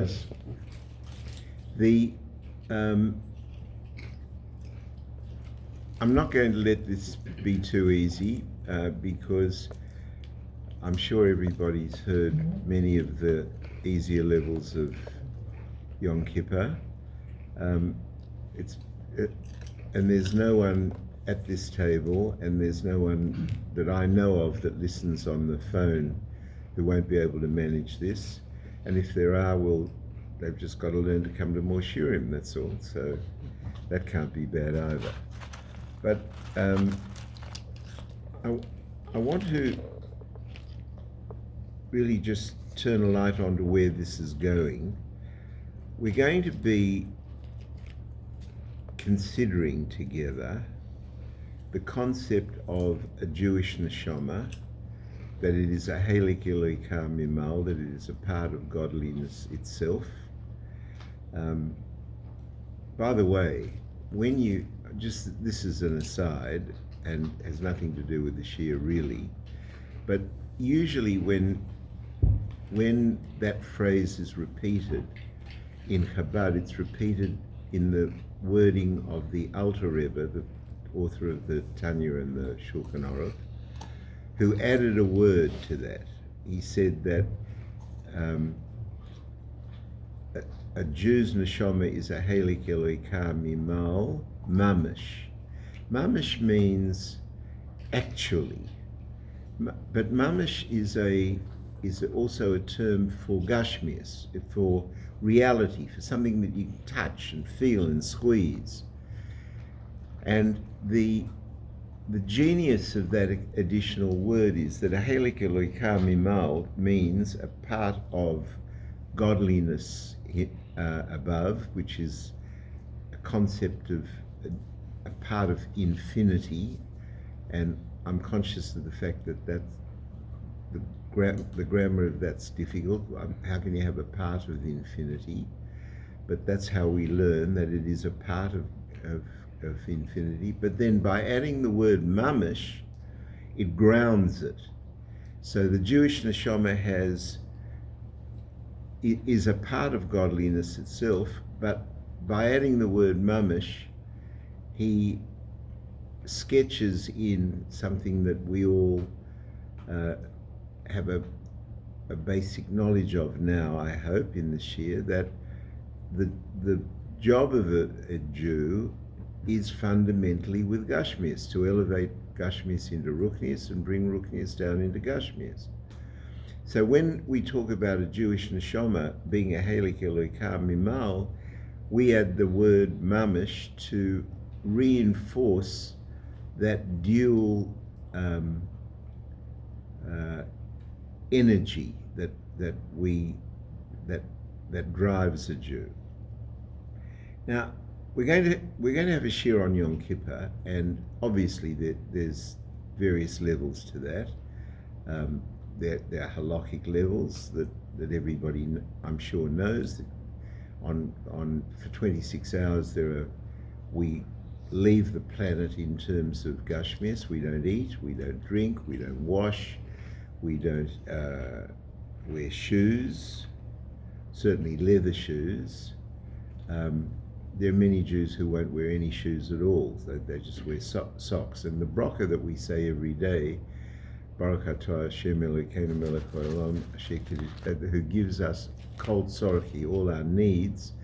Yes. I'm not going to let this be too easy because I'm sure everybody's heard many of the easier levels of Yom Kippur. And there's no one at this table, and there's no one that I know of that listens on the phone who won't be able to manage this. And if there are, well, they've just got to learn to come to more shiurim, that's all. So that can't be bad either. But I want to really just turn a light onto where this is going. We're going to be considering together the concept of a Jewish neshama, that it is a helik Eloika mimal, that it is a part of godliness itself. By the way, when you this is an aside and has nothing to do with the shir really, but usually when that phrase is repeated in Chabad, it's repeated in the wording of the Alter Rebbe, the author of the Tanya and the Shulchan Aruch, who added a word to that. He said that a Jew's neshama is a helik Eloika mimal mamish. Mamish means actually, but mamish is also a term for gashmias, for reality, for something that you can touch and feel and squeeze. And the genius of that additional word is that a helik Eloika mimal means a part of godliness above, which is a concept of a part of infinity. And I'm conscious of the fact that that's the grammar of that's difficult. How can you have a part of infinity? But that's how we learn that it is a part of infinity. But then by adding the word mamish, it grounds it. So the Jewish neshama is a part of godliness itself, but by adding the word mamish, he sketches in something that we all have a basic knowledge of now, I hope, in the shir, that the job of a Jew is fundamentally with Gashmias, to elevate Gashmias into Ruchnias and bring Ruchnias down into Gashmias. So when we talk about a Jewish neshama being a helik Eloika mimal, we add the word mamish to reinforce that dual energy that drives a Jew. Now we're going to have a shir on Yom Kippur, and obviously there's various levels to that. There are halakhic levels that everybody, I'm sure, knows. That for 26 hours we leave the planet in terms of gashmias. We don't eat, we don't drink, we don't wash, we don't wear shoes, certainly leather shoes. There are many Jews who won't wear any shoes at all. They just wear socks. And the bracha that we say every day, Baruch atah Hashem Elokeinu melech haolam, who gives us kol tzorchi, all our needs.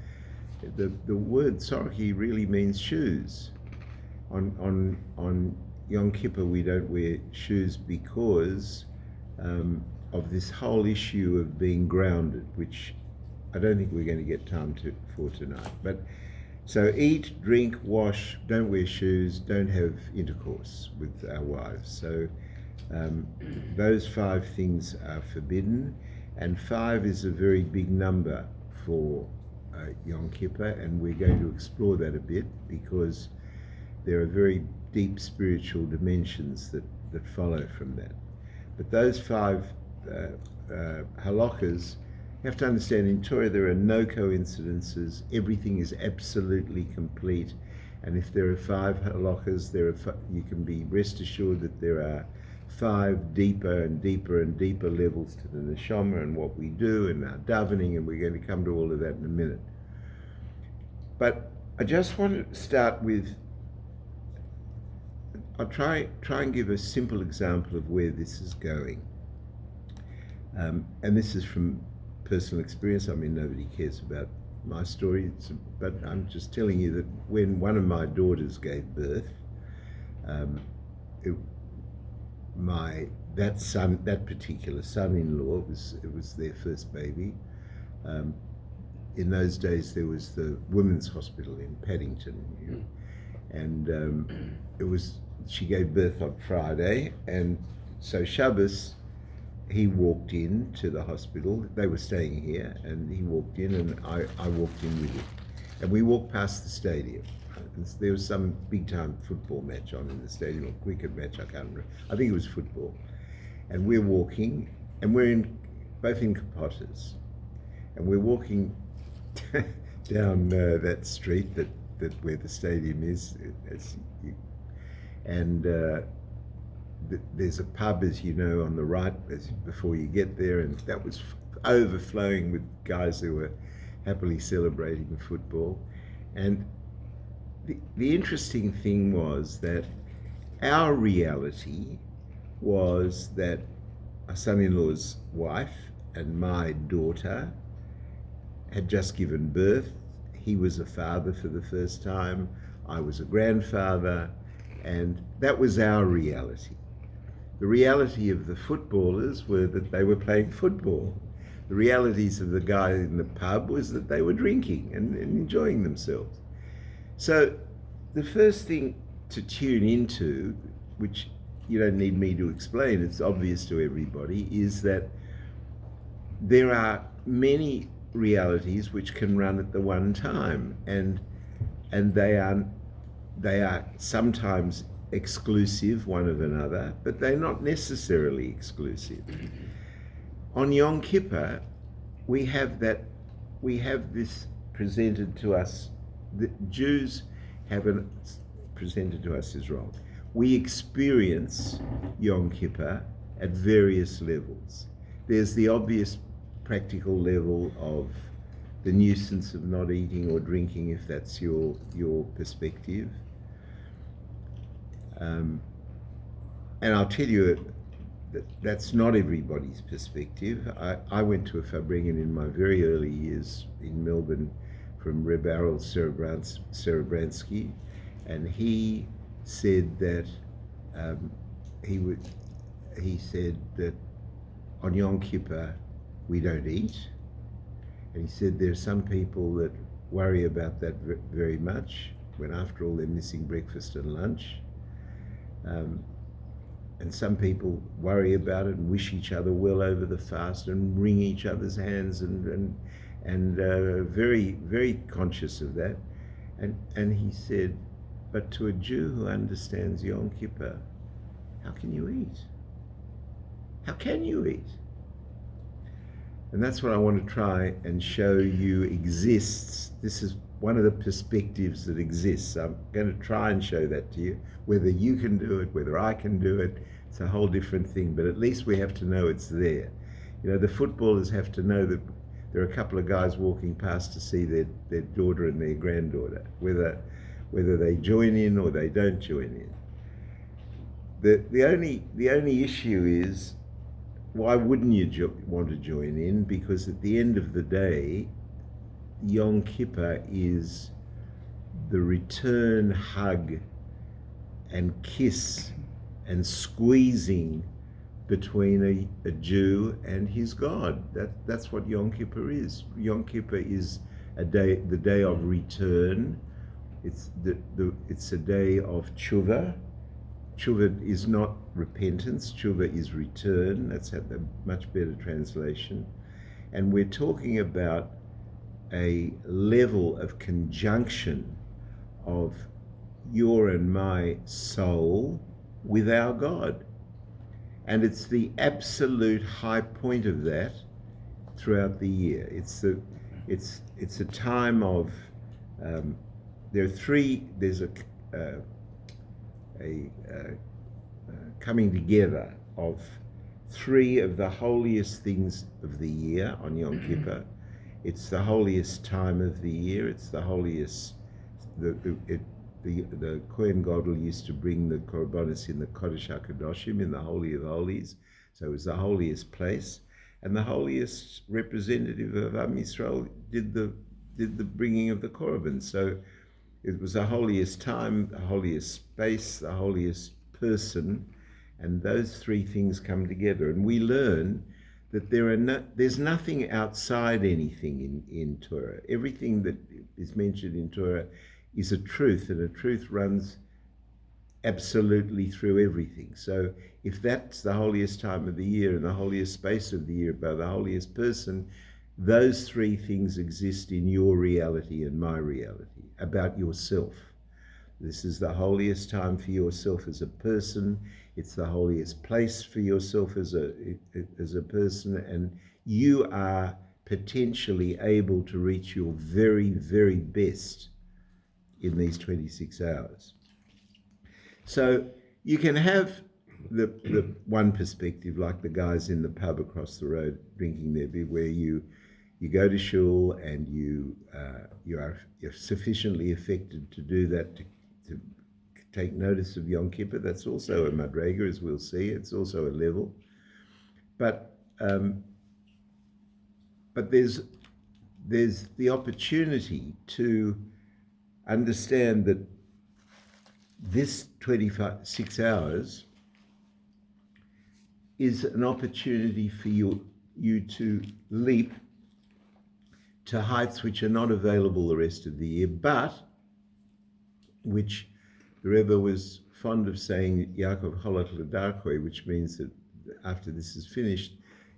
The word tzorchi really means shoes. On Yom Kippur we don't wear shoes because of this whole issue of being grounded, which I don't think we're going to get time for tonight. But so eat, drink, wash, don't wear shoes, don't have intercourse with our wives. So those 5 things are forbidden, and 5 is a very big number for Yom Kippur, and we're going to explore that a bit because there are very deep spiritual dimensions that follow from that. But those 5 halakas, you have to understand, in Torah there are no coincidences. Everything is absolutely complete, and if there are 5 halakas, you can be rest assured that there are 5 deeper and deeper and deeper levels to the neshama and what we do and our davening, and we're going to come to all of that in a minute. But I just want to start with, I'll try and give a simple example of where this is going. And this is from personal experience. I mean, nobody cares about my story, but I'm just telling you that when one of my daughters gave birth, that particular son-in-law, it was their first baby. In those days, there was the women's hospital in Paddington, and she gave birth on Friday, and so Shabbos, he walked in to the hospital. They were staying here, and he walked in, and I walked in with him, and we walked past the stadium. There was some big-time football match on in the stadium, or cricket match, I can't remember. I think it was football. And we're walking, and we're both in KIPPURs, and we're walking down that street that where the stadium is, and there's a pub, as you know, on the right before you get there, and that was overflowing with guys who were happily celebrating football. And the interesting thing was that our reality was that a son-in-law's wife and my daughter had just given birth. He was a father for the first time. I was a grandfather, and that was our reality. The reality of the footballers were that they were playing football. The realities of the guy in the pub was that they were drinking and enjoying themselves. So the first thing to tune into, which you don't need me to explain, it's obvious to everybody, is that there are many realities which can run at the one time, and they are sometimes exclusive one of another, but they're not necessarily exclusive. On Yom Kippur, we have this presented to us. The Jews have presented to us is wrong. We experience Yom Kippur at various levels. There's the obvious practical level of the nuisance of not eating or drinking, if that's your perspective. And I'll tell you that that's not everybody's perspective. I went to a Farbrengen in my very early years in Melbourne from Reb Arel Serebransky, and he said that he said that on Yom Kippur we don't eat, and he said there are some people that worry about that very much, when after all they're missing breakfast and lunch, and some people worry about it and wish each other well over the fast and wring each other's hands and very, very conscious of that. And he said, but to a Jew who understands Yom Kippur, how can you eat? How can you eat? And that's what I want to try and show you exists. This is one of the perspectives that exists. I'm going to try and show that to you. Whether you can do it, whether I can do it, it's a whole different thing, but at least we have to know it's there. You know, the footballers have to know that there are a couple of guys walking past to see their daughter and their granddaughter, whether they join in or they don't join in. The only issue is, why wouldn't you want to join in? Because at the end of the day, Yom Kippur is the return hug and kiss and squeezing between a Jew and his God. That's what Yom Kippur is. Yom Kippur is the day of return. It's a day of tshuva. Tshuva is not repentance. Tshuva is return. That's a much better translation. And we're talking about a level of conjunction of your and my soul with our God. And it's the absolute high point of that throughout the year. It's a time of there's a coming together of three of the holiest things of the year on Yom Kippur. It's the holiest time of the year. It's the holiest. The Kohen Gadol used to bring the korbanos in the Kodesh HaKadoshim, in the Holy of Holies. So it was the holiest place, and the holiest representative of Am Yisrael did the bringing of the korban. So it was the holiest time, the holiest space, the holiest person, and those three things come together. And we learn that there's nothing outside anything in Torah. Everything that is mentioned in Torah is a truth, and a truth runs absolutely through everything. So if that's the holiest time of the year and the holiest space of the year by the holiest person, those three things exist in your reality and my reality about yourself. This is the holiest time for yourself as a person. It's the holiest place for yourself as a person, and you are potentially able to reach your very, very best in these 26 hours. So you can have the one perspective, like the guys in the pub across the road drinking their beer, where you go to shul and you're sufficiently affected to do that, to take notice of Yom Kippur. That's also a madrega, as we'll see. It's also a level, but there's the opportunity to understand that this 26 hours is an opportunity for you to leap to heights which are not available the rest of the year, but which the Rebbe was fond of saying, Yaakov Holot L'Darkoi, which means that after this is finished,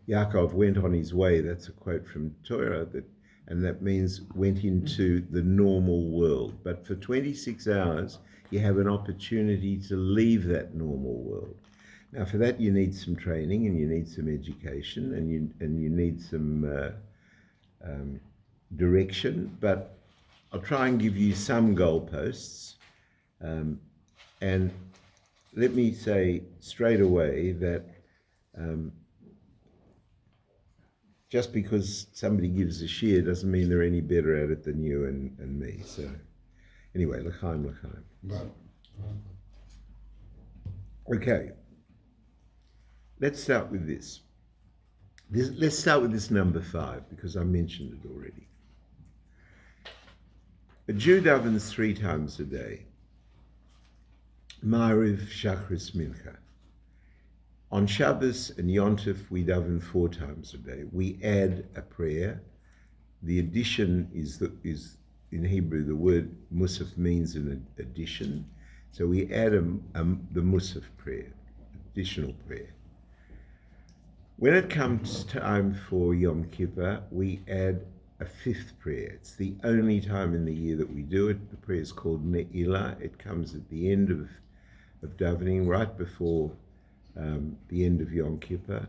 Yaakov went on his way. That's a quote from Torah, and that means went into the normal world. But for 26 hours, you have an opportunity to leave that normal world. Now, for that, you need some training, and you need some education, and you need some direction. But I'll try and give you some goalposts. And let me say straight away that just because somebody gives a shiur doesn't mean they're any better at it than you and me. So anyway, l'chaim. Okay, let's start with this. Let's start with this number 5, because I mentioned it already. A Jew davens 3 times a day. Ma'ariv, Shachris, Mincha. On Shabbos and Yontif, we daven 4 times a day. We add a prayer. The addition is in Hebrew, the word musaf means an addition. So we add the musaf prayer, additional prayer. When it comes time for Yom Kippur, we add a 5th prayer. It's the only time in the year that we do it. The prayer is called Ne'ilah. It comes at the end of davening, right before the end of Yom Kippur,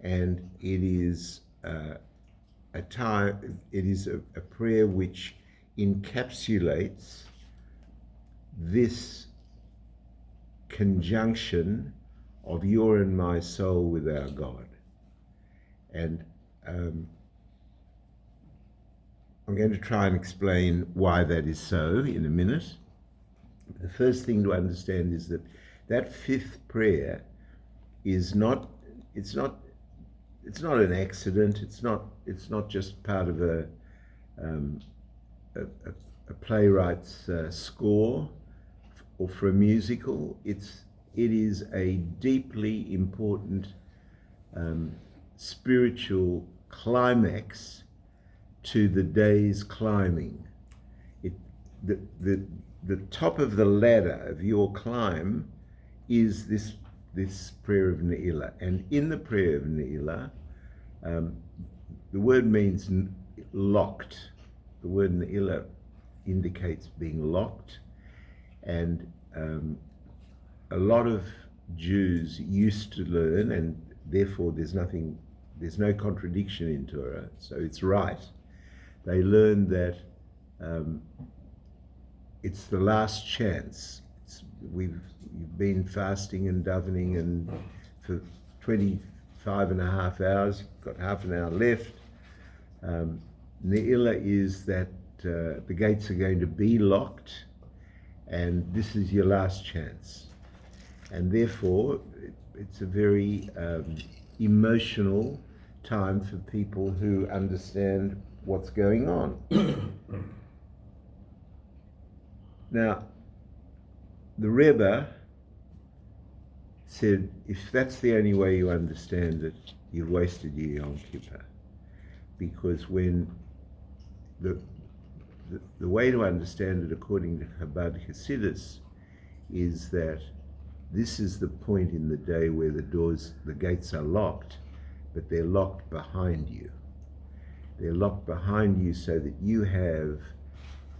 and it is a prayer which encapsulates this conjunction of your and my soul with our God. And I'm going to try and explain why that is so in a minute. The first thing to understand is that 5th prayer is not an accident. It's not just part of a playwright's score or for a musical. It is a deeply important spiritual climax to the day's climbing. The top of the ladder of your climb is this prayer of Ne'ilah. And in the prayer of Ne'ilah, the word means locked. The word Ne'ilah indicates being locked. And a lot of Jews used to learn, and therefore there's no contradiction in Torah, so it's right. They learned that it's the last chance. You've been fasting and davening and for 25 and a half hours, got half an hour left. Ne'ilah is that the gates are going to be locked, and this is your last chance. And therefore, it's a very emotional time for people who understand what's going on. Now, the Rebbe said, if that's the only way you understand it, you've wasted your Yom Kippur. Because when the way to understand it according to Chabad Hasidus is that this is the point in the day where the gates are locked, but they're locked behind you. They're locked behind you so that you have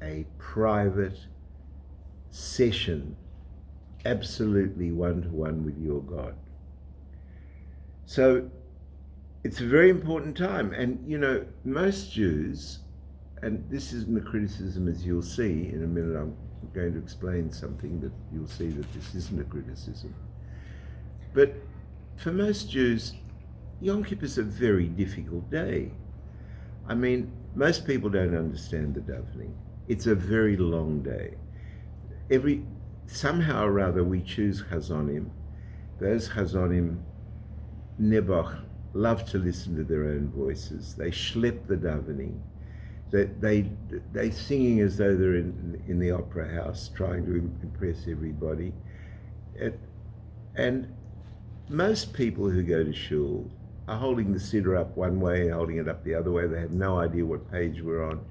a private session, absolutely one-to-one with your God. So it's a very important time. And, most Jews, and this isn't a criticism, as you'll see in a minute, I'm going to explain something that you'll see that this isn't a criticism. But for most Jews, Yom Kippur is a very difficult day. I mean, most people don't understand the davening. It's a very long day. Somehow or other we choose chazonim. Those chazonim, Nebuch, love to listen to their own voices. They schlep the davening. They singing as though they're in the opera house, trying to impress everybody. And most people who go to shul are holding the siddur up one way, holding it up the other way. They have no idea what page we're on.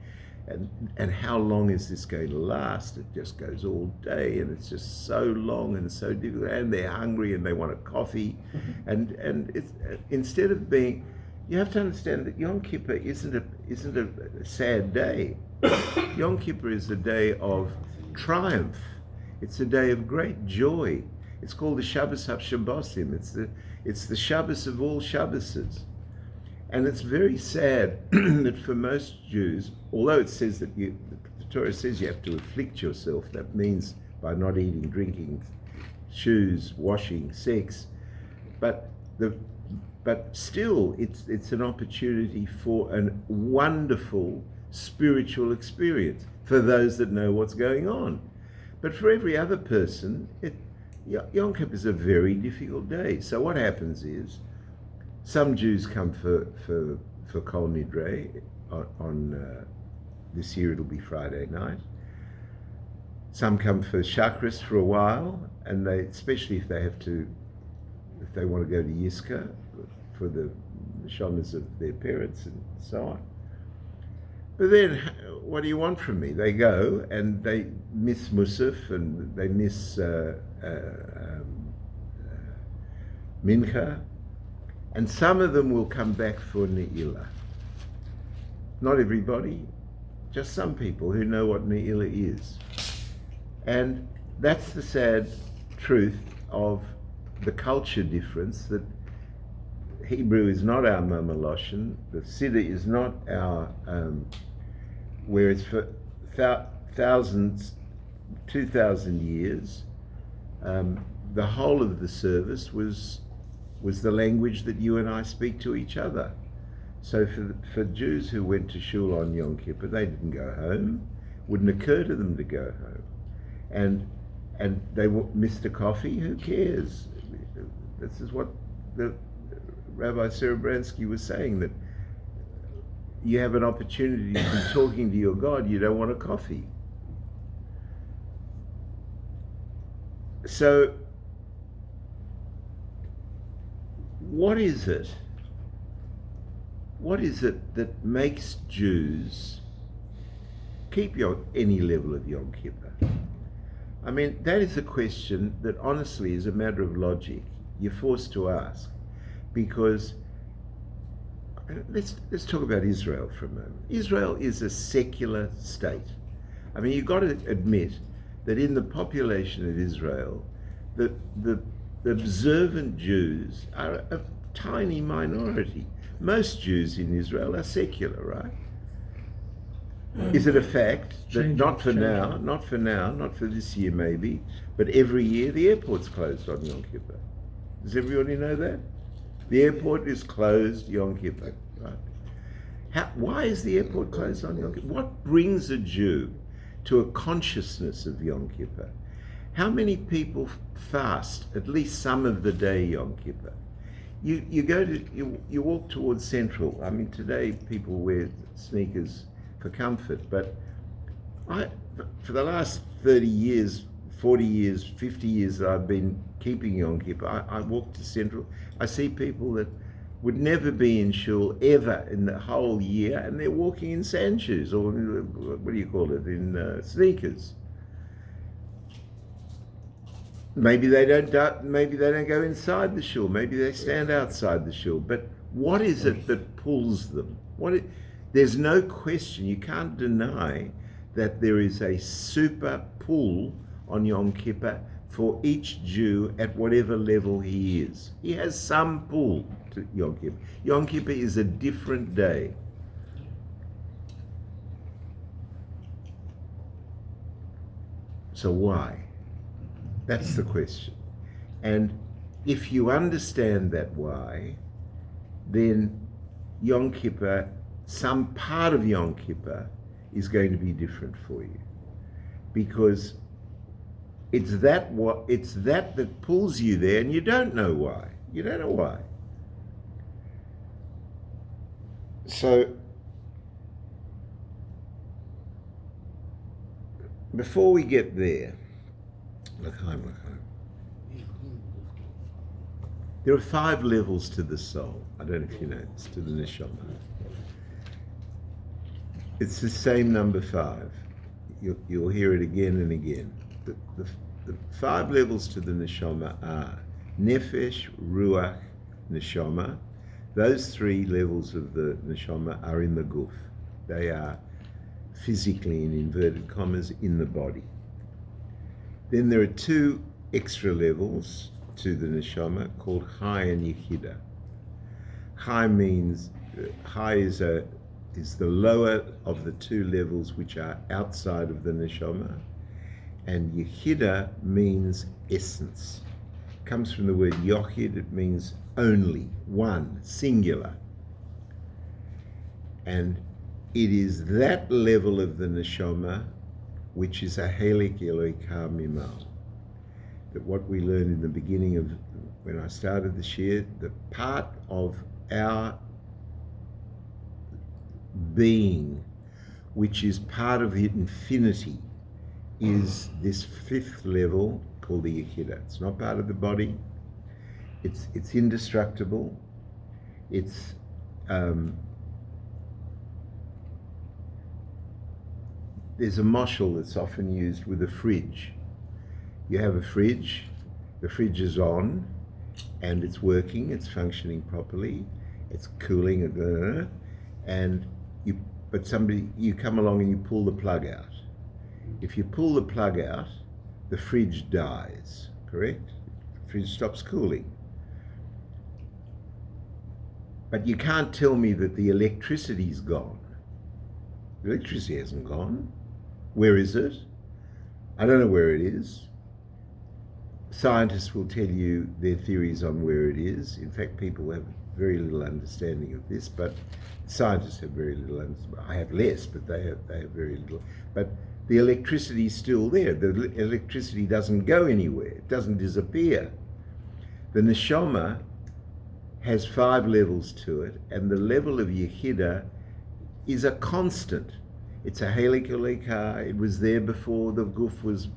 And how long is this going to last? It just goes all day, and it's just so long and so difficult. And they're hungry and they want a coffee, and it's instead of being, you have to understand that Yom Kippur isn't a sad day. Yom Kippur is a day of triumph. It's a day of great joy. It's called the Shabbos HaShabbosim. It's the Shabbos of all Shabboses. And it's very sad that for most Jews, although it says that the Torah says you have to afflict yourself, that means by not eating, drinking, shoes, washing, sex, but still it's an opportunity for a wonderful spiritual experience for those that know what's going on. But for every other person, Yom Kippur is a very difficult day. So what happens is, some Jews come for Kol Nidre on this year it'll be Friday night. Some come for Shachris for a while, and especially if they want to go to Yiska for the neshamas of their parents and so on. But then, what do you want from me? They go and they miss Musaf and they miss Mincha. And some of them will come back for Ne'ilah. Not everybody, just some people who know what Ne'ilah is. And that's the sad truth of the culture difference, that Hebrew is not our Mama Loshen, the Siddur is not our, whereas for 2,000 years, the whole of the service was the language that you and I speak to each other. So for Jews who went to shul on Yom Kippur, they didn't go home. Wouldn't occur to them to go home. And they missed a coffee. Who cares? This is what the Rabbi Serebransky was saying, that you have an opportunity to be talking to your God. You don't want a coffee. So, what is it that makes Jews keep any level of Yom Kippur? I mean, that is a question that honestly is a matter of logic. You're forced to ask, because let's talk about Israel for a moment. Israel is a secular state. I mean, you've got to admit that in the population of Israel, the observant Jews are a tiny minority. Most Jews in Israel are secular, right? Is it a fact that not for this year maybe, but every year the airport's closed on Yom Kippur? Does everybody know that? The airport is closed Yom Kippur. Right? Why is the airport closed on Yom Kippur? What brings a Jew to a consciousness of Yom Kippur? How many people fast at least some of the day Yom Kippur? You walk towards Central. I mean, today people wear sneakers for comfort, but for the last 30 years, 40 years, 50 years that I've been keeping Yom Kippur, I walk to Central. I see people that would never be in shul ever in the whole year, and they're walking in sand shoes, or what do you call it, in sneakers. Maybe they don't go inside the shul. Maybe they stand outside the shul. But what is it that pulls them? There's no question. You can't deny that there is a super pull on Yom Kippur for each Jew at whatever level he is. He has some pull to Yom Kippur. Yom Kippur is a different day. So why? That's the question. And if you understand that why, then Yom Kippur, some part of Yom Kippur is going to be different for you. Because it's that that pulls you there, and you don't know why. You don't know why. So before we get there, there are 5 levels to the soul. I don't know if you know this, to the neshama. It's the same number 5. You'll hear it again and again. The 5 levels to the neshama are nefesh, ruach, neshama. Those 3 levels of the neshama are in the guf. They are physically, in inverted commas, in the body. Then there are 2 extra levels to the neshama called Chai and Yechida. Chai means, Chai is the lower of the 2 levels which are outside of the neshama, and Yechida means essence. It comes from the word Yochid. It means only, one, singular. And it is that level of the neshama which is a helik Eloika mimal. That what we learned in the beginning of, when I started this year, the part of our being which is part of the infinity is this 5th level called the Yechida. It's not part of the body. It's indestructible. It's there's a mashal that's often used with a fridge. You have a fridge, the fridge is on, and it's working, it's functioning properly, it's cooling, and you come along and you pull the plug out. If you pull the plug out, the fridge dies, correct? The fridge stops cooling. But you can't tell me that the electricity's gone. The electricity hasn't gone. Where is it? I don't know where it is. Scientists will tell you their theories on where it is. In fact, people have very little understanding of this, but scientists have very little understanding. I have less, but they have very little. But the electricity is still there. The electricity doesn't go anywhere. It doesn't disappear. The neshama has 5 levels to it, and the level of Yechida is a constant. It's a helik Eloika. It was there before the guf was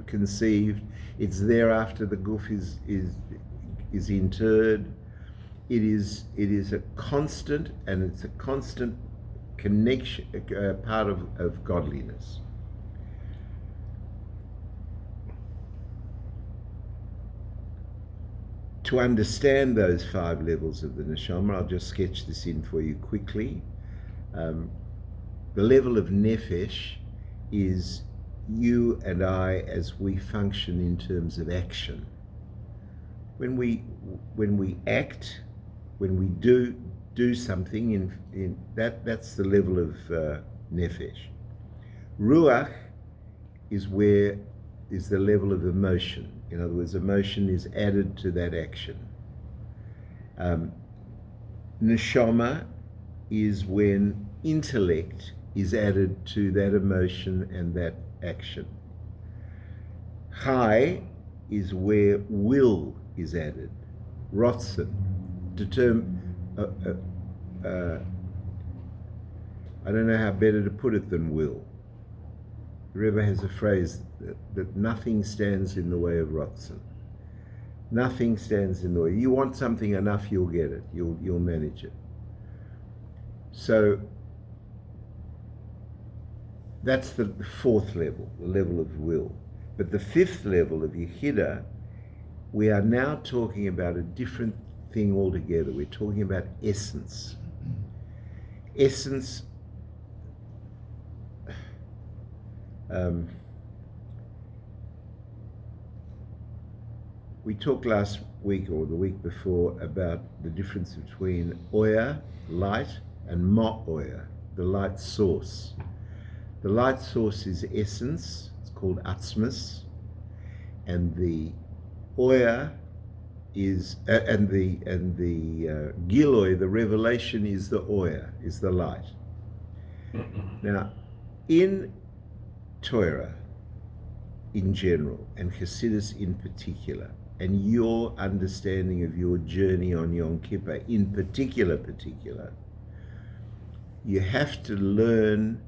conceived. It's there after the guf is interred. It is a constant, and it's a constant connection, part of godliness. To understand those 5 levels of the neshama, I'll just sketch this in for you quickly. The level of nefesh is you and I as we function in terms of action. When we act, when we do something, in that's the level of nefesh. Ruach is where the level of emotion. In other words, emotion is added to that action. Neshama is when intellect is added to that emotion and that action. Chai is where will is added. Rotzen, I don't know how better to put it than will. The Rebbe has a phrase that nothing stands in the way of Rotzen. Nothing stands in the way. You want something enough, you'll get it. You'll manage it. So that's the fourth level, the level of will. But the fifth level of Yehidah, we are now talking about a different thing altogether. We're talking about essence. Essence, we talked last week or the week before about the difference between Oya, light, and Ma'oya, the light source. The light source is essence, it's called Atzmus, and the Oya is, and the Giloi, the revelation, is the Oya, is the light. Now, in Torah in general, and Chassidus in particular, and your understanding of your journey on Yom Kippur in particular, you have to learn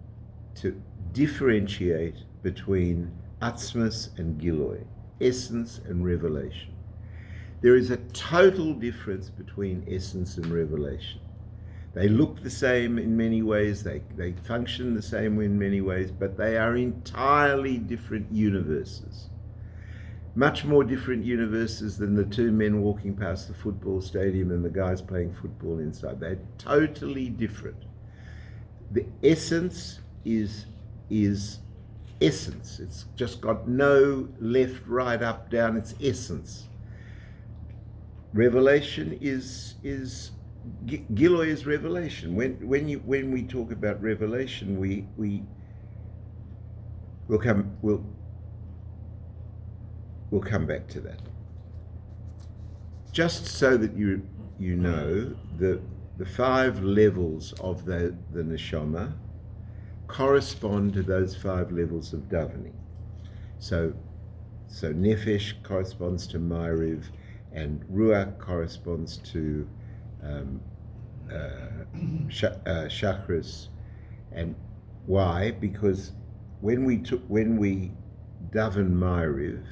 to differentiate between Atzmus and Giloi, essence and revelation. There is a total difference between essence and revelation. They look the same in many ways, they function the same in many ways, but they are entirely different universes. Much more different universes than the two men walking past the football stadium and the guys playing football inside. They're totally different. The essence is essence. It's just got no left, right, up, down. It's essence. Revelation is Giloi is revelation. When we talk about revelation, we'll come back to that. Just so that you know, the 5 levels of the neshama correspond to those 5 levels of davening. So nefesh corresponds to ma'ariv, and ruach corresponds to chakras. And why? Because when we daven ma'ariv,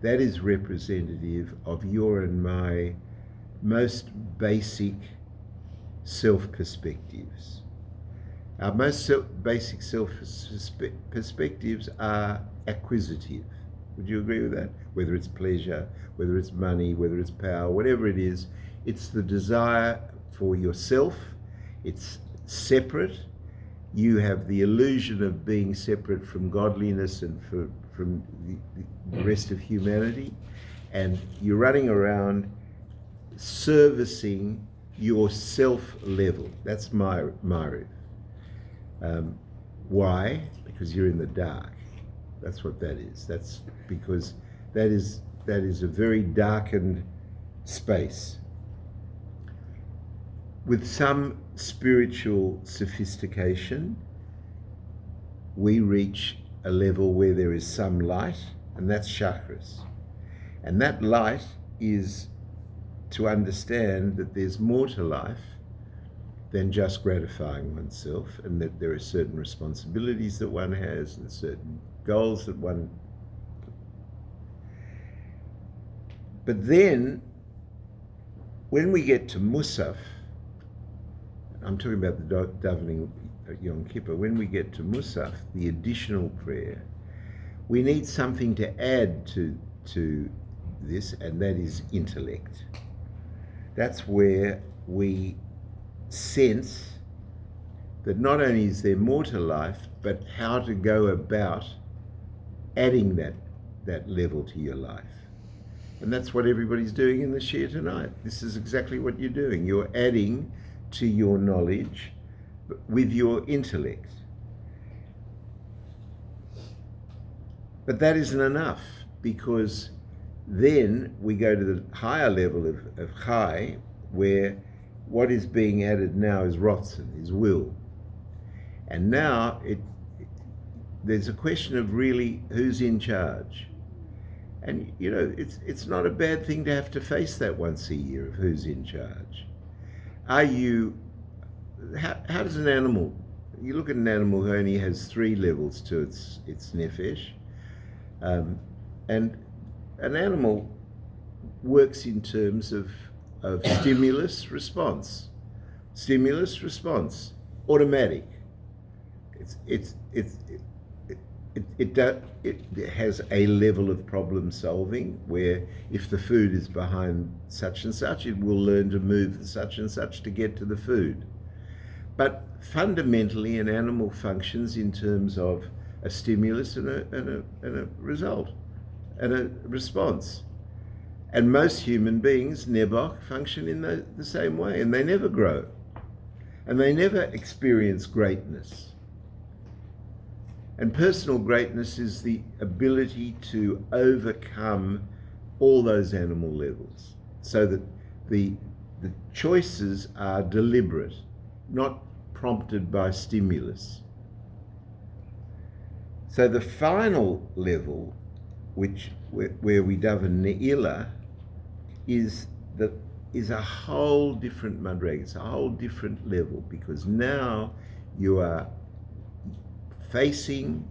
that is representative of your and my most basic self-perspectives. Our most basic self-perspectives are acquisitive. Would you agree with that? Whether it's pleasure, whether it's money, whether it's power, whatever it is, it's the desire for yourself. It's separate. You have the illusion of being separate from godliness and from the rest of humanity, and you're running around servicing your self level. That's ma'ariv. Why? Because you're in the dark. That's what that is. That's because that is a very darkened space. With some spiritual sophistication, we reach a level where there is some light, and that's chakras. And that light is to understand that there's more to life than just gratifying oneself, and that there are certain responsibilities that one has and certain goals that one... But then, when we get to Musaf, I'm talking about the davening at Yom Kippur, when we get to Musaf, the additional prayer, we need something to add to this, and that is intellect. That's where we sense that not only is there more to life, but how to go about adding that level to your life. And that's what everybody's doing in the Shir tonight. This is exactly what you're doing. You're adding to your knowledge with your intellect. But that isn't enough, because then we go to the higher level of Chai, where what is being added now is Rotzen, is will. And now there's a question of really who's in charge. And it's not a bad thing to have to face that once a year of who's in charge. How does an animal, you look at an animal who only has 3 levels to its nefesh, and an animal works in terms of stimulus response, automatic. It has a level of problem solving where if the food is behind such and such, it will learn to move such and such to get to the food. But fundamentally, an animal functions in terms of a stimulus and a result and a response. And most human beings, Nebuch, function in the same way, and they never grow, and they never experience greatness. And personal greatness is the ability to overcome all those animal levels, so that the choices are deliberate, not prompted by stimulus. So the final level, where we daven Ne'ilah, is a whole different madreg. It's a whole different level, because now you are facing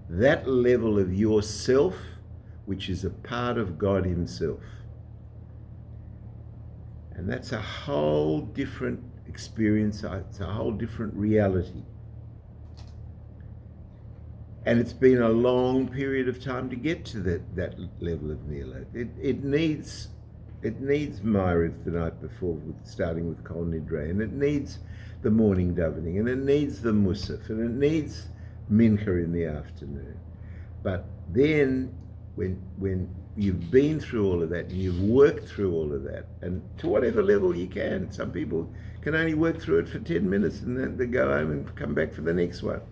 that level of yourself, which is a part of God Himself. And that's a whole different experience. It's a whole different reality. And it's been a long period of time to get to that level of Ne'ilah. It needs Ma'ariv the night before, starting with Kol Nidre, and it needs the morning davening, and it needs the Musaf, and it needs Mincha in the afternoon. But then when you've been through all of that, and you've worked through all of that, and to whatever level you can, some people can only work through it for 10 minutes and then they go home and come back for the next one.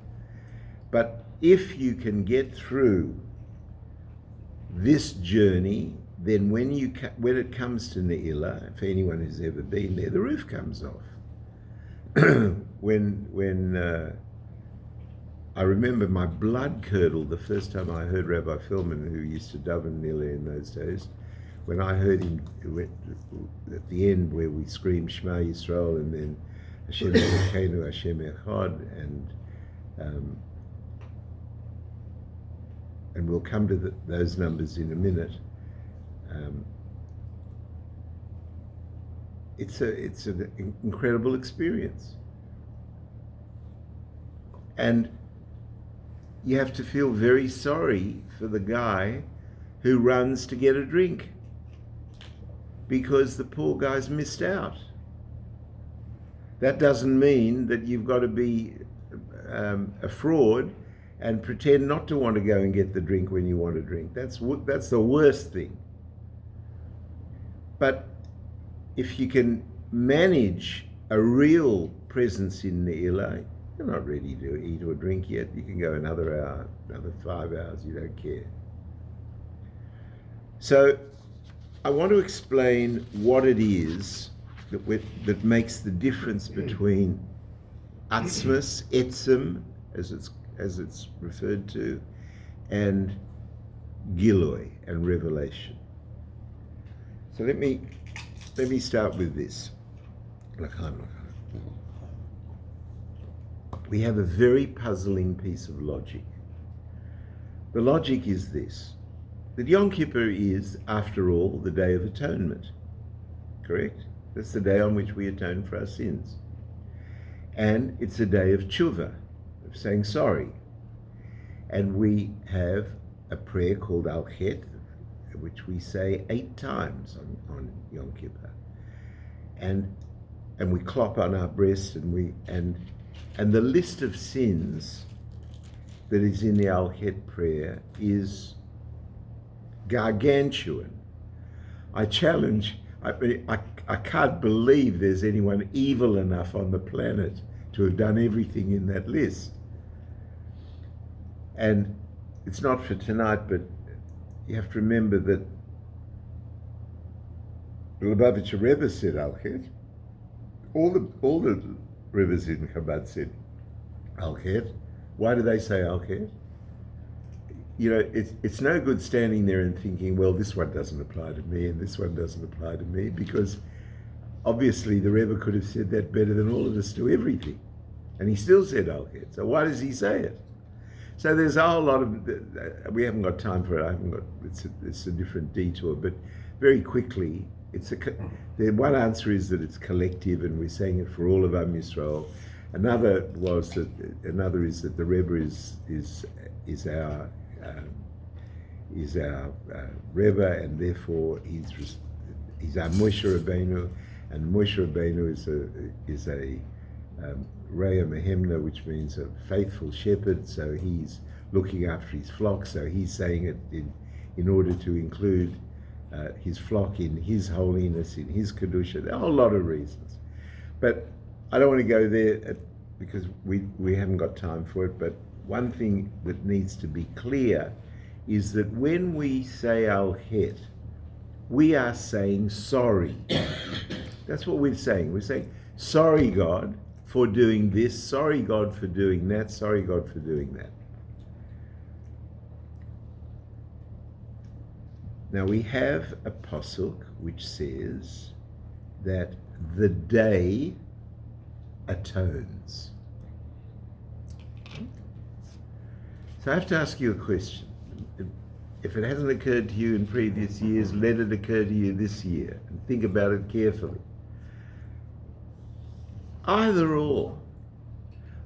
But if you can get through this journey, then when it comes to Ne'ilah, for anyone who's ever been there, the roof comes off. when I remember my blood curdled the first time I heard Rabbi Feldman, who used to daven Ne'ilah in those days, when I heard him at the end where we screamed Shema Yisrael and then Hashem Elokeinu, Hashem Echad, and we'll come to those numbers in a minute. It's an incredible experience. And you have to feel very sorry for the guy who runs to get a drink, because the poor guy's missed out. That doesn't mean that you've got to be a fraud and pretend not to want to go and get the drink when you want a drink. That's the worst thing. But if you can manage a real presence in Ne'ilah, you're not ready to eat or drink yet. You can go another hour, another 5 hours, you don't care. So I want to explain what it is that makes the difference between Atzmas, Etzem, as it's referred to, and Giloi, and revelation. So let me start with this. We have a very puzzling piece of logic. The logic is this, that Yom Kippur is, after all, the Day of Atonement, correct? That's the day on which we atone for our sins. And it's a day of tshuva, of saying sorry. And we have a prayer called Al Chet, which we say 8 times on Yom Kippur. And we clop on our breast, and the list of sins that is in the Al Chet prayer is gargantuan. I challenge, I can't believe there's anyone evil enough on the planet to have done everything in that list. And it's not for tonight, but you have to remember that the Lubavitcher Rebbe said Al-Chet. All the Rebbes in Chabad said Al-Chet. Why do they say Al-Chet? You know, it's no good standing there and thinking, well, this one doesn't apply to me and this one doesn't apply to me, because obviously the Rebbe could have said that better than all of us do everything. And he still said Al-Chet. So why does he say it? So there's a whole lot of, we haven't got time for it. It's a different detour, but very quickly, the one answer is that it's collective and we're saying it for all of Am Yisrael. Another is that the Rebbe is our Rebbe, and therefore he's our Moshe Rabbeinu, and Moshe Rabbeinu is a Reya Mehemna, which means a faithful shepherd. So he's looking after his flock. So he's saying it in order to include his flock in his holiness, in his kedusha. There are a whole lot of reasons, but I don't want to go there because we haven't got time for it. But one thing that needs to be clear is that when we say Al-Chet, we are saying sorry. That's what we're saying. We're saying, sorry, God, for doing this. Sorry, God, for doing that. Sorry, God, for doing that. Now we have a pasuk which says that the day atones. So I have to ask you a question. If it hasn't occurred to you in previous years, let it occur to you this year, and think about it carefully. Either or.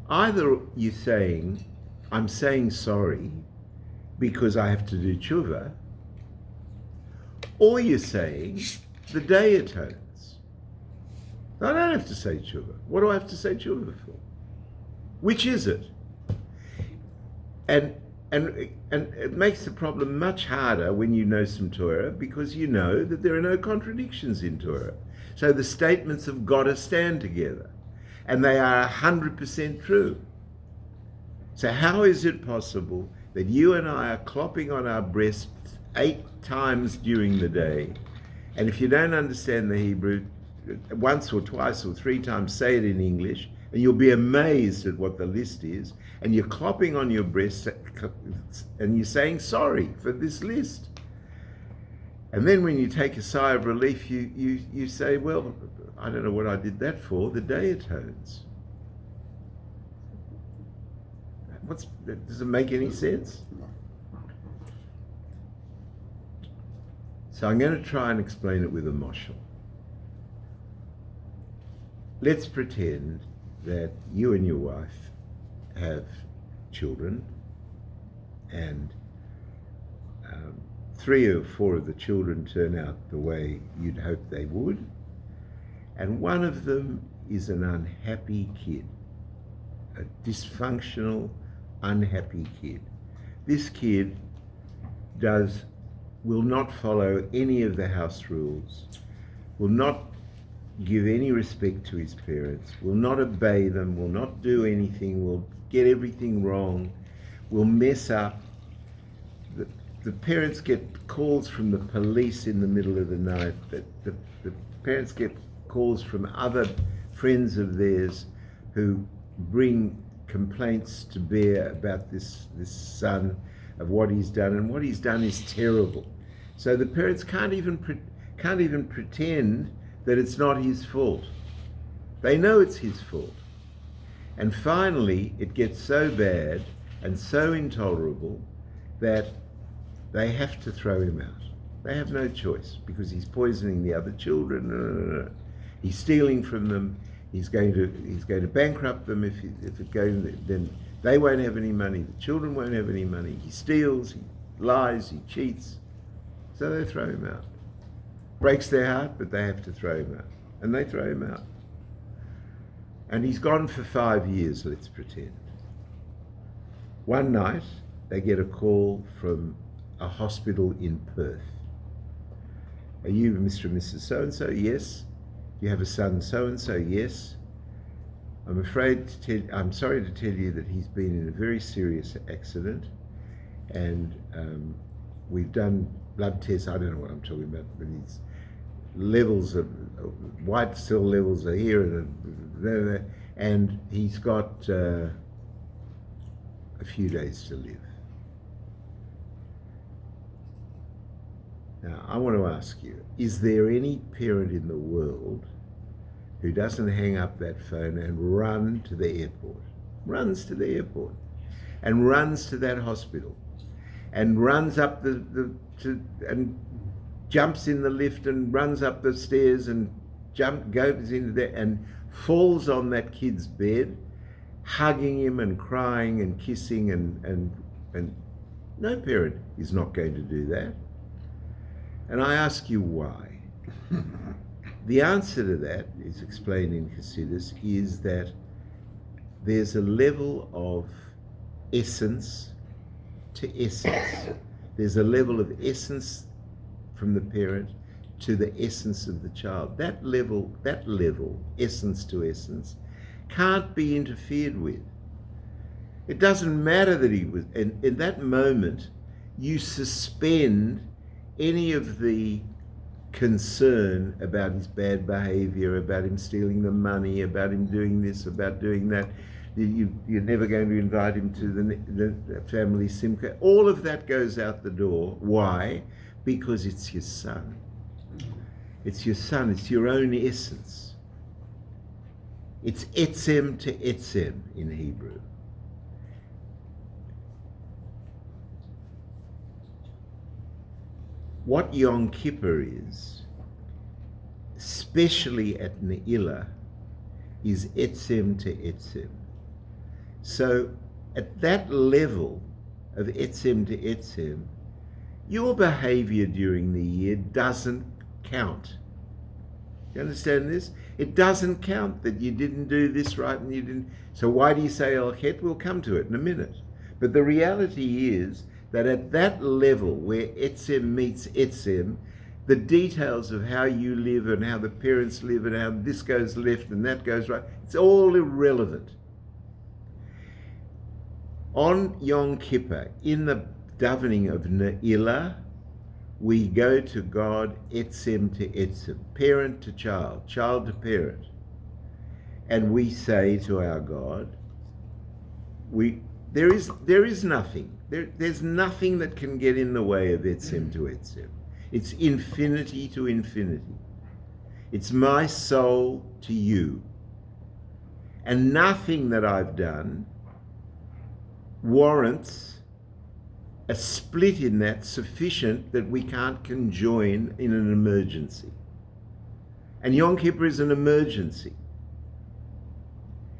Either you're saying, I'm saying sorry because I have to do tshuva, or you're saying, the day atones. I don't have to say tshuva. What do I have to say tshuva for? Which is it? And it makes the problem much harder when you know some Torah, because you know that there are no contradictions in Torah. So the statements have got to stand together, and they are 100% true. So how is it possible that you and I are clopping on our breasts 8 times during the day, and if you don't understand the Hebrew, once or twice or 3 times say it in English, and you'll be amazed at what the list is, and you're clopping on your breast and you're saying sorry for this list. And then when you take a sigh of relief, you say, well, I don't know what I did that for, the day atones. Does it make any sense? So I'm going to try and explain it with a moshel. Let's pretend that you and your wife have children, and 3 or 4 of the children turn out the way you'd hope they would, and one of them is an unhappy kid, a dysfunctional, unhappy kid. This kid will not follow any of the house rules, will not give any respect to his parents, will not obey them, will not do anything, will get everything wrong, will mess up. The parents get calls from the police in the middle of the night. The parents get calls from other friends of theirs who bring complaints to bear about this son, of what he's done, and what he's done is terrible. So the parents can't even pretend that it's not his fault. They know it's his fault. And finally, it gets so bad and so intolerable that they have to throw him out. They have no choice, because he's poisoning the other children. No. He's stealing from them. He's going to bankrupt them. If it goes, then they won't have any money. The children won't have any money. He steals, he lies, he cheats. So they throw him out. Breaks their heart, but they have to throw him out. And they throw him out. And he's gone for 5 years, let's pretend. One night, they get a call from a hospital in Perth. Are you Mr. and Mrs. So-and-so? Yes. You have a son so-and-so? Yes. I'm sorry to tell you that he's been in a very serious accident, and we've done blood tests. I don't know what I'm talking about, but these levels of white cell levels are here, and he's got a few days to live. Now, I want to ask you, is there any parent in the world who doesn't hang up that phone and run to the airport, runs to the airport, and runs to that hospital, and runs up and jumps in the lift and runs up the stairs and goes into there and falls on that kid's bed, hugging him and crying and kissing, and no parent is not going to do that. And I ask you why. The answer to that is explained in Chassidus, is that there's a level of essence to essence. There's a level of essence from the parent to the essence of the child. That level, essence to essence, can't be interfered with. It doesn't matter that he was, and in that moment, you suspend any of the concern about his bad behavior, about him stealing the money, about him doing this, about doing that. You're never going to invite him to the family simcha. All of that goes out the door. Why? Because it's your son. It's your son. It's your own essence. It's etzem to etzem in Hebrew. What Yom Kippur is, especially at Ne'ilah, is etzem to etzem. So at that level of etzem to etzem, your behavior during the year doesn't count. You understand this? It doesn't count that you didn't do this right and you didn't. So why do you say El Chet? We'll come to it in a minute. But the reality is that at that level where etzem meets etzem, the details of how you live and how the parents live and how this goes left and that goes right, it's all irrelevant. On Yom Kippur, in the davening of Ne'ilah, we go to God etzem to etzem, parent to child, child to parent. And we say to our God, there is nothing. There's nothing that can get in the way of etzem to etzem. It's infinity to infinity. It's my soul to you. And nothing that I've done warrants a split in that sufficient that we can't conjoin in an emergency. And Yom Kippur is an emergency.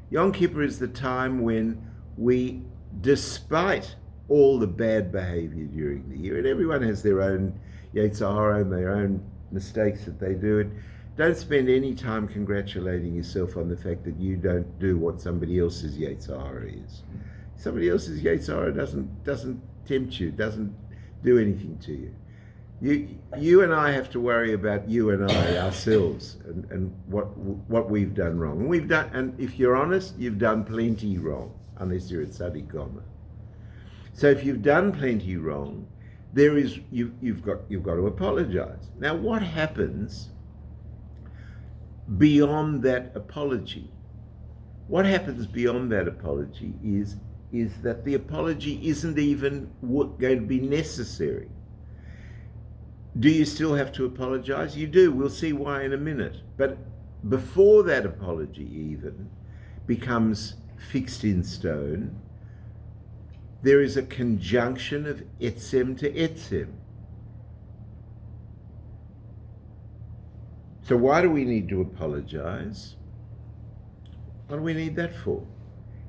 Yom Kippur is the time when we, despite all the bad behavior during the year, and everyone has their own Yetzer Hara and their own mistakes that they do, and don't spend any time congratulating yourself on the fact that you don't do what somebody else's Yetzer Hara is. Somebody else's Yetzer Hara doesn't tempt you, doesn't do anything to you. You and I have to worry about you and I ourselves and what we've done wrong. And if you're honest, you've done plenty wrong, unless you're at Tzaddik Gomer. So if you've done plenty wrong, you've got to apologize. Now, what happens beyond that apology? What happens beyond that apology is that the apology isn't even going to be necessary. Do you still have to apologize? You do. We'll see why in a minute. But before that apology even becomes fixed in stone, there is a conjunction of etzem to etzem. So why do we need to apologize? What do we need that for?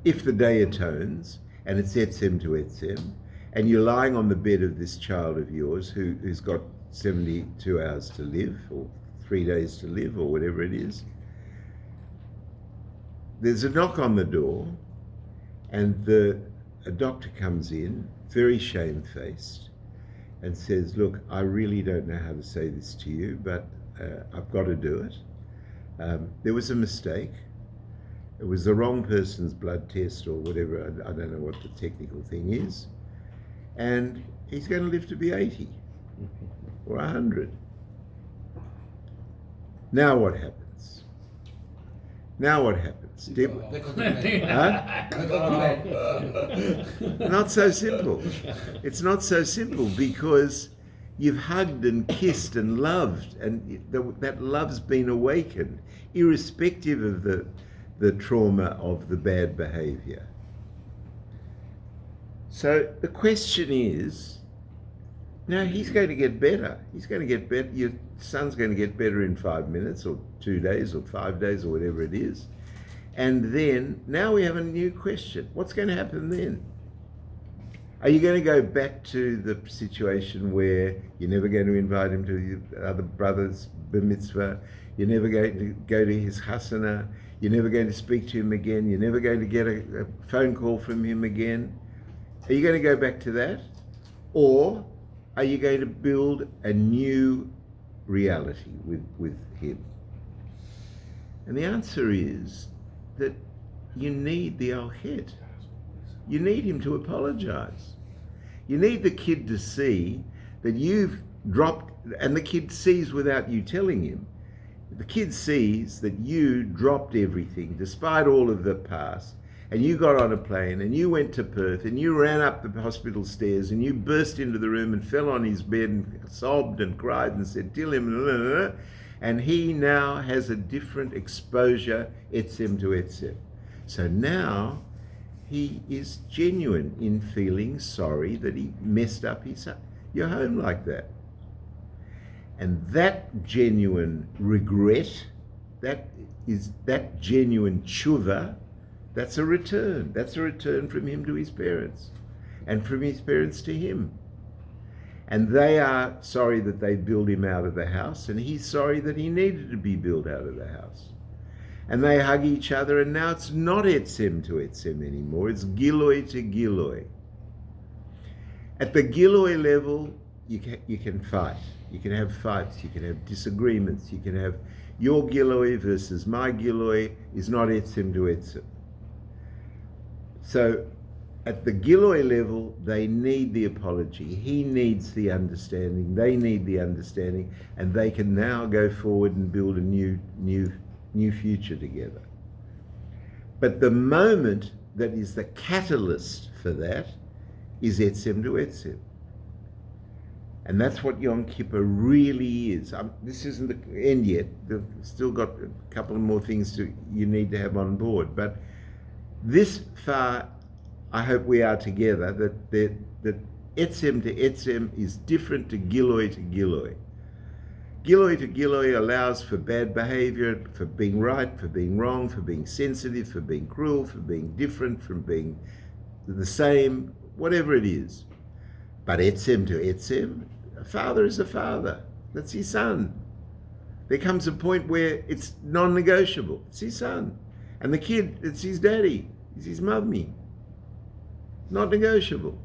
If the day atones, and it's etzem to etzem, and you're lying on the bed of this child of yours who's got 72 hours to live, or 3 days to live, or whatever it is, there's a knock on the door, and a doctor comes in, very shamefaced, and says, look, I really don't know how to say this to you, but I've got to do it. There was a mistake. It was the wrong person's blood test or whatever. I don't know what the technical thing is. and he's going to live to be 80 or 100. Now what happens? Now what happens? Not so simple. It's not so simple, because you've hugged and kissed and loved, and that love's been awakened, irrespective of the trauma of the bad behavior. So the question is, now he's going to get better. He's going to get better. Your son's going to get better in 5 minutes or 2 days or 5 days or whatever it is. And then, now we have a new question. What's going to happen then? Are you going to go back to the situation where you're never going to invite him to the other brother's bar mitzvah? You're never going to go to his chasana? You're never going to speak to him again? You're never going to get a phone call from him again? Are you going to go back to that? Or are you going to build a new reality with him? And the answer is that you need the al-chet. You need him to apologize. You need the kid to see that you've dropped, and the kid sees without you telling him. The kid sees that you dropped everything despite all of the past, and you got on a plane and you went to Perth and you ran up the hospital stairs and you burst into the room and fell on his bed and sobbed and cried and said, Tilim, and he now has a different exposure, etzem to etzem. So now he is genuine in feeling sorry that he messed up your home like that. And that genuine regret, that genuine tshuva, that's a return. That's a return from him to his parents, and from his parents to him. And they are sorry that they built him out of the house, and he's sorry that he needed to be built out of the house. And they hug each other, and now it's not etzem to etzem anymore, it's giloi to giloi. At the giloi level, you can fight. You can have fights, you can have disagreements, you can have your giloi versus my giloi is not etzem to etzem. So at the giloi level, they need the apology. He needs the understanding. They need the understanding, and they can now go forward and build a new future together. But the moment that is the catalyst for that is etzem to etzem. And that's what Yom Kippur really is. This isn't the end yet. They've still got a couple more things you need to have on board. But this far, I hope we are together, that etzem to etzem is different to giloi to giloi. Giloi to giloi allows for bad behavior, for being right, for being wrong, for being sensitive, for being cruel, for being different, from being the same, whatever it is. But etzem to etzem, a father is a father. That's his son. There comes a point where it's non-negotiable. It's his son. And the kid, it's his daddy. It's his mummy. Not negotiable.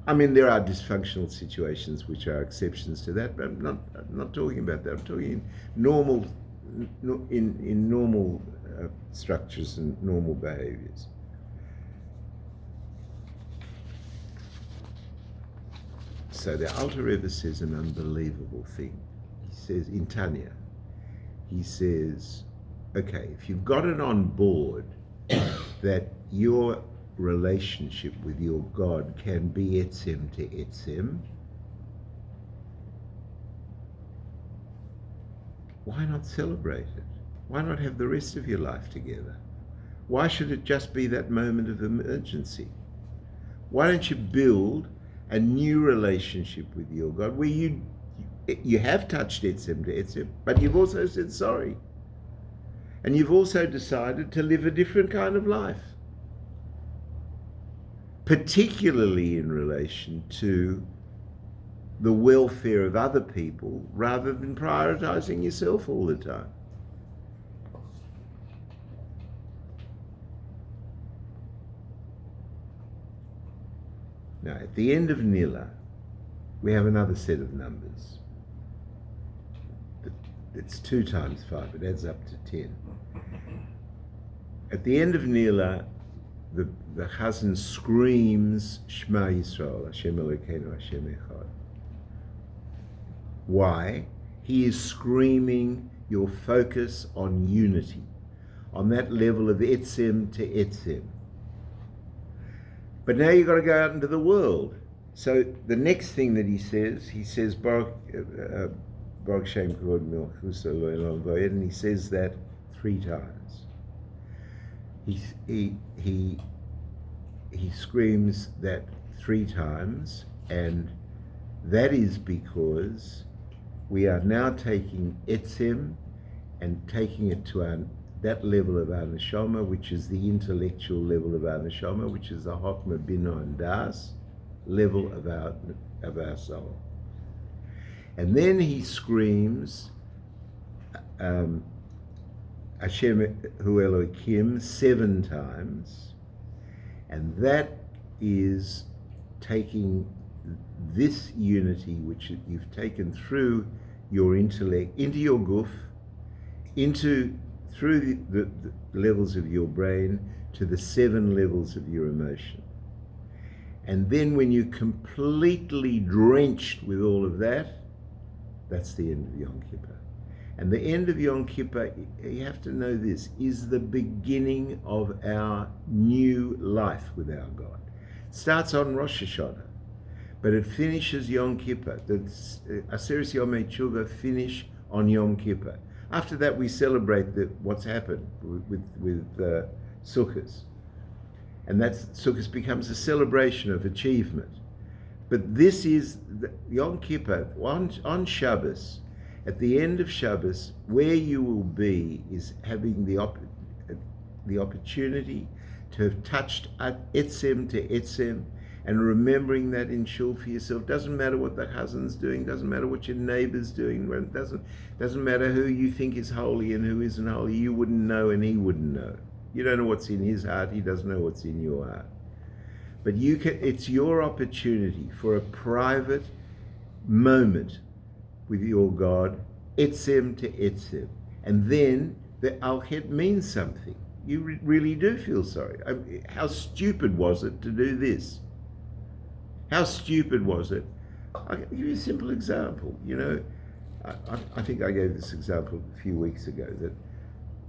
I mean, there are dysfunctional situations which are exceptions to that, but I'm not talking about that. I'm talking in normal structures and normal behaviors. So the Alter Rebbe says an unbelievable thing. He says, in Tanya, he says, okay, if you've got it on board that your relationship with your God can be etzem to etzem, why not celebrate it? Why not have the rest of your life together? Why should it just be that moment of emergency? Why don't you build a new relationship with your God where you have touched etzem to etzem, but you've also said sorry. And you've also decided to live a different kind of life, particularly in relation to the welfare of other people rather than prioritizing yourself all the time. Now, at the end of Nila, we have another set of numbers. It's 2 times 5, it adds up to 10. At the end of Nila, the Chazan screams Shema Yisrael, Hashem Elokeinu, Hashem Echad. Why? He is screaming your focus on unity, on that level of etzem to etzem. But now you've got to go out into the world. So the next thing that he says, Baruch Shem Kavod Milchus Elohim Vayed, and he says that 3 times. He screams that 3 times, and that is because we are now taking etzem and taking it to that level of our neshama, which is the intellectual level of our neshama, which is the Chokmah, Binah, and Das level of our soul. And then he screams Hashem Hu Elokim 7 times, and that is taking this unity which you've taken through your intellect into your guf, through the levels of your brain to the 7 levels of your emotion. And then when you're completely drenched with all of that, that's the end of Yom Kippur. And the end of Yom Kippur, you have to know this, is the beginning of our new life with our God. It starts on Rosh Hashanah, but it finishes Yom Kippur. The Aseret Yomei Tshuva finish on Yom Kippur. After that, we celebrate what's happened with Sukkot. And that Sukkot becomes a celebration of achievement. But this is Yom Kippur, on Shabbos. At the end of Shabbos, where you will be is having the opportunity to have touched etzem to etzem, and remembering that in shul for yourself. Doesn't matter what the Chazan's doing, doesn't matter what your neighbor's doing, doesn't matter who you think is holy and who isn't holy. You wouldn't know and he wouldn't know. You don't know what's in his heart, he doesn't know what's in your heart. But it's your opportunity for a private moment with your God, etzem to etzem. And then the al-chet means something. You really do feel sorry. How stupid was it to do this? How stupid was it? I'll give you a simple example. You know, I think I gave this example a few weeks ago, that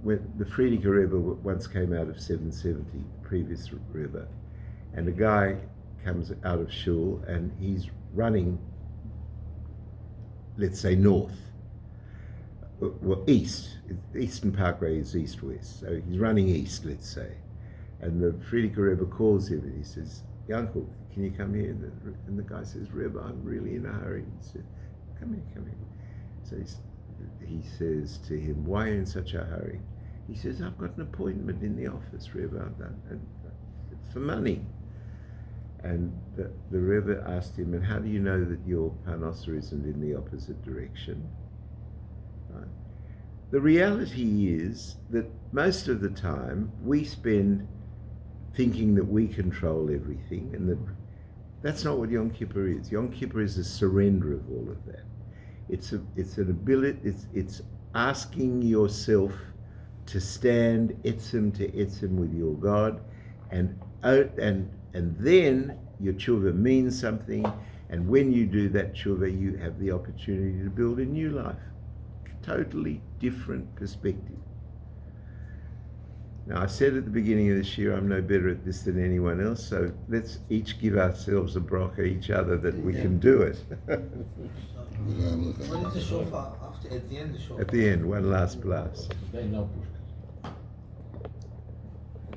when the Frierdiker Rebbe once came out of 770, the previous Rebbe, and a guy comes out of shul and he's running, let's say north, well east. Eastern Parkway is east-west, so he's running east, let's say. And the Frierdiker Rebbe calls him and he says, "Yankel, can you come here?" And the guy says, "Rebbe, I'm really in a hurry." He said, come here. So he says to him, "Why are you in such a hurry?" He says, "I've got an appointment in the office, Rebbe, for money." And the Rebbe asked him, "And how do you know that your parnasa isn't in the opposite direction?" Right? The reality is that most of the time we spend thinking that we control everything, and that's not what Yom Kippur is. Yom Kippur is a surrender of all of that. It's an ability. It's asking yourself to stand etzem to etzem with your God, and then your tshuva means something. And when you do that tshuva, you have the opportunity to build a new life, totally different perspective. Now, I said at the beginning of this year, I'm no better at this than anyone else, so let's each give ourselves a bracha each other that we can do it. What is the shofar after, at the end? The shofar? At the end, one last blast.